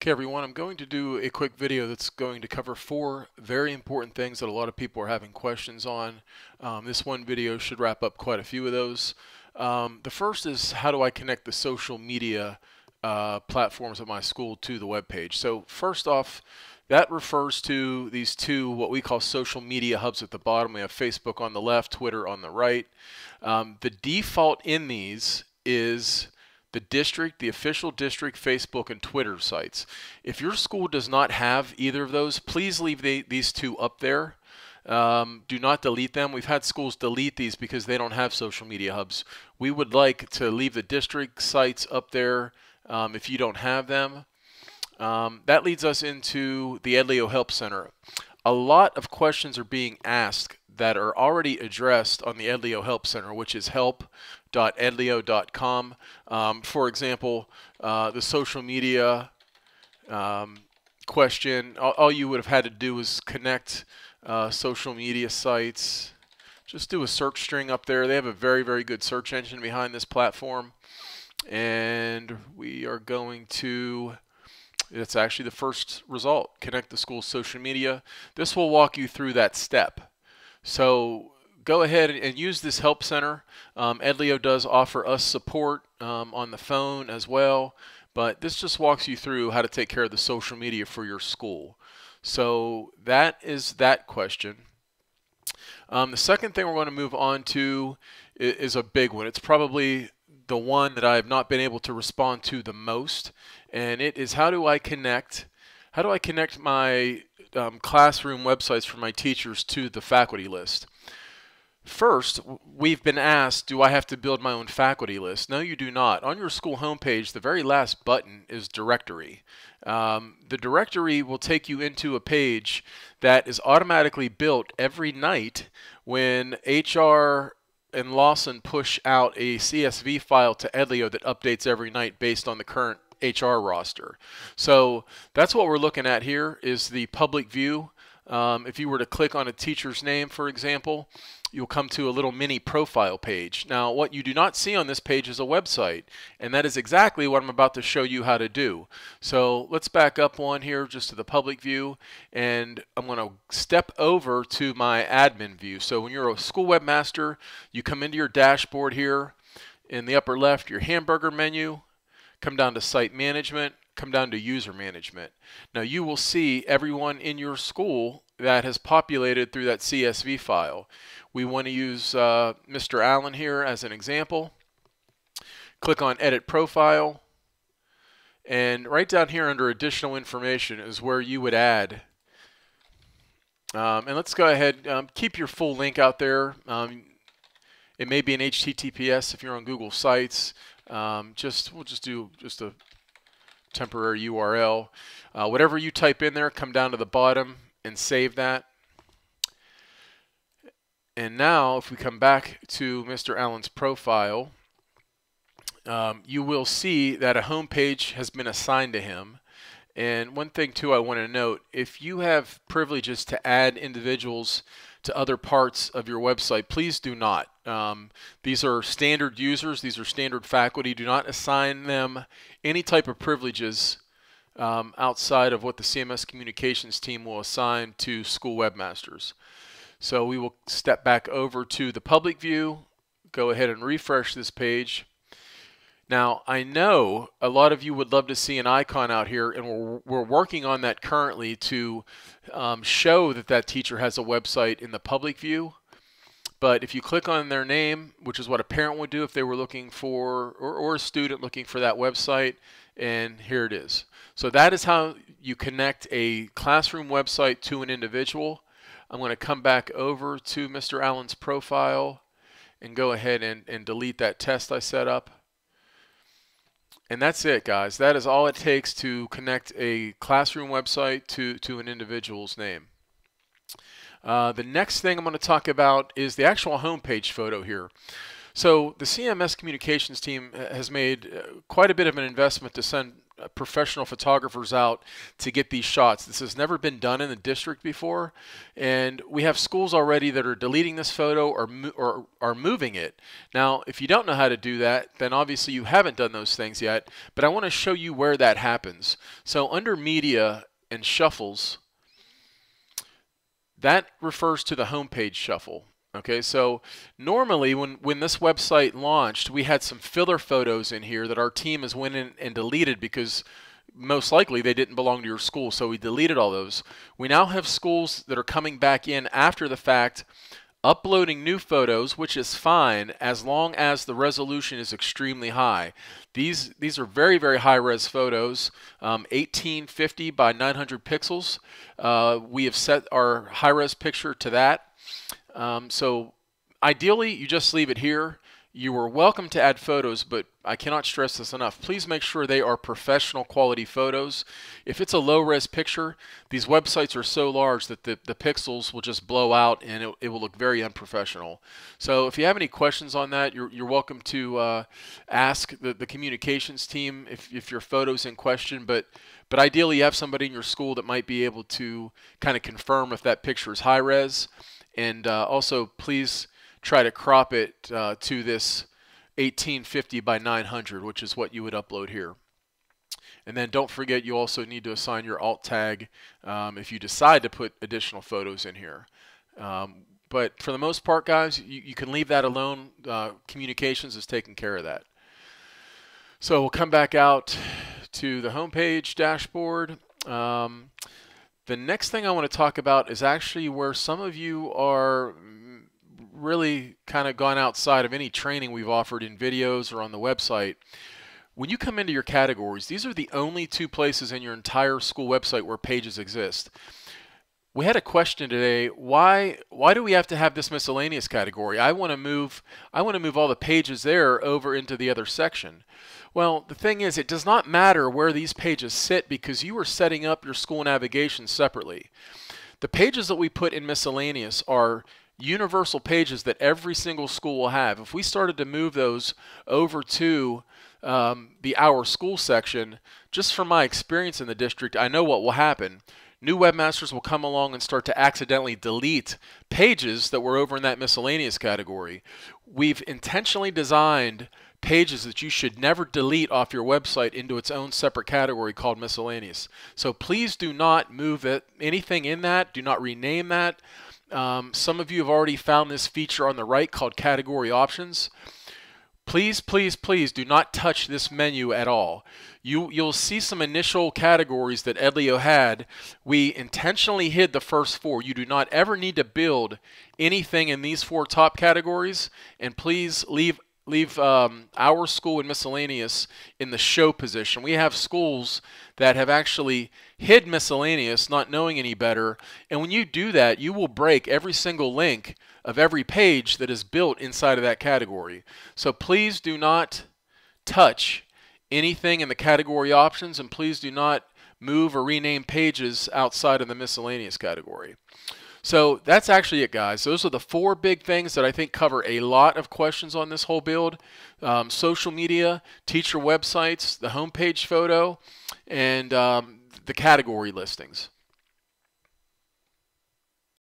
Okay, everyone, I'm going to do a quick video that's going to cover four very important things that a lot of people are having questions on. This one video should wrap up quite a few of those. The first is, how do I connect the social media platforms of my school to the web page? So first off, that refers to these two, what we call social media hubs at the bottom. We have Facebook on the left, Twitter on the right. The default in these is the district, the official district Facebook and Twitter sites. If your school does not have either of those, please leave these two up there. Do not delete them. We've had schools delete these because they don't have social media hubs. We would like to leave the district sites up there if you don't have them. That leads us into the Edlio Help Center. A lot of questions are being asked that are already addressed on the Edlio Help Center, which is help.edlio.com. For example, the social media question, all you would have had to do was connect social media sites. Just do a search string up there. They have a very, very good search engine behind this platform. And we are going to... It's actually the first result. Connect the school's social media. This will walk you through that step. So go ahead and use this help center. Edlio does offer us support on the phone as well, but this just walks you through how to take care of the social media for your school. So that is that question. The second thing we're going to move on to is a big one. It's probably the one that I have not been able to respond to the most, and it is, how do I connect my classroom websites for my teachers to the faculty list? First, we've been asked, do I have to build my own faculty list? No, you do not. On your school homepage, the very last button is directory. The directory will take you into a page that is automatically built every night when HR and Lawson push out a CSV file to Edlio that updates every night based on the current HR roster. So that's what we're looking at here, is the public view. If you were to click on a teacher's name, for example, you'll come to a little mini profile page. Now, what you do not see on this page is a website, and that is exactly what I'm about to show you how to do. So let's back up one here just to the public view, and I'm going to step over to my admin view. So when you're a school webmaster, you come into your dashboard here. In the upper left, your hamburger menu, come down to site management, come down to user management. Now you will see everyone in your school that has populated through that CSV file. We want to use Mr. Allen here as an example. Click on Edit Profile, and right down here under Additional Information is where you would add. And let's go ahead, keep your full link out there. It may be an HTTPS if you're on Google Sites. We'll just do a temporary URL. Whatever you type in there, come down to the bottom and save that. And now if we come back to Mr. Allen's profile, you will see that a home page has been assigned to him. And one thing too I want to note, if you have privileges to add individuals to other parts of your website, please do not. These are standard users, these are standard faculty. Do not assign them any type of privileges outside of what the CMS communications team will assign to school webmasters. So we will step back over to the public view, go ahead and refresh this page. Now, I know a lot of you would love to see an icon out here, and we're working on that currently to show that that teacher has a website in the public view. But if you click on their name, which is what a parent would do if they were looking for, or a student looking for that website, and here it is. So that is how you connect a classroom website to an individual. I'm going to come back over to Mr. Allen's profile and go ahead and delete that test I set up. And that's it, guys. That is all it takes to connect a classroom website to an individual's name. The next thing I'm going to talk about is the actual homepage photo here. So the CMS communications team has made quite a bit of an investment to send professional photographers out to get these shots. This has never been done in the district before, and we have schools already that are deleting this photo or are moving it. Now, if you don't know how to do that, then obviously you haven't done those things yet, but I want to show you where that happens. So under Media and Shuffles, that refers to the homepage shuffle. Okay, so normally when this website launched, we had some filler photos in here that our team has went in and deleted because most likely they didn't belong to your school, so we deleted all those. We now have schools that are coming back in after the fact, uploading new photos, which is fine as long as the resolution is extremely high. These are very, very high-res photos, 1850 by 900 pixels. We have set our high-res picture to that. So ideally, you just leave it here. You are welcome to add photos, but I cannot stress this enough. Please make sure they are professional quality photos. If it's a low-res picture, these websites are so large that the pixels will just blow out and it will look very unprofessional. So if you have any questions on that, you're welcome to ask the communications team if your photo's in question. But ideally, you have somebody in your school that might be able to kind of confirm if that picture is high-res. And also, please try to crop it to this 1850 by 900, which is what you would upload here. And then don't forget, you also need to assign your alt tag if you decide to put additional photos in here. But for the most part, guys, you can leave that alone. Communications is taking care of that. So we'll come back out to the homepage dashboard. The next thing I want to talk about is actually where some of you are really kind of gone outside of any training we've offered in videos or on the website. When you come into your categories, these are the only two places in your entire school website where pages exist. We had a question today, why do we have to have this miscellaneous category? I want to move all the pages there over into the other section. Well, the thing is, it does not matter where these pages sit because you are setting up your school navigation separately. The pages that we put in miscellaneous are universal pages that every single school will have. If we started to move those over to the Our School section, just from my experience in the district, I know what will happen. New webmasters will come along and start to accidentally delete pages that were over in that miscellaneous category. We've intentionally designed pages that you should never delete off your website into its own separate category called miscellaneous. So please do not move anything in that. Do not rename that. Some of you have already found this feature on the right called category options. Please, please, please do not touch this menu at all. You'll see some initial categories that Edlio had. We intentionally hid the first four. You do not ever need to build anything in these four top categories, and please leave Our School and miscellaneous in the show position. We have schools that have actually hid miscellaneous, not knowing any better, and when you do that, you will break every single link of every page that is built inside of that category. So please do not touch anything in the category options, and please do not move or rename pages outside of the miscellaneous category. So that's actually it, guys. Those are the four big things that I think cover a lot of questions on this whole build. Social media, teacher websites, the homepage photo, and the category listings.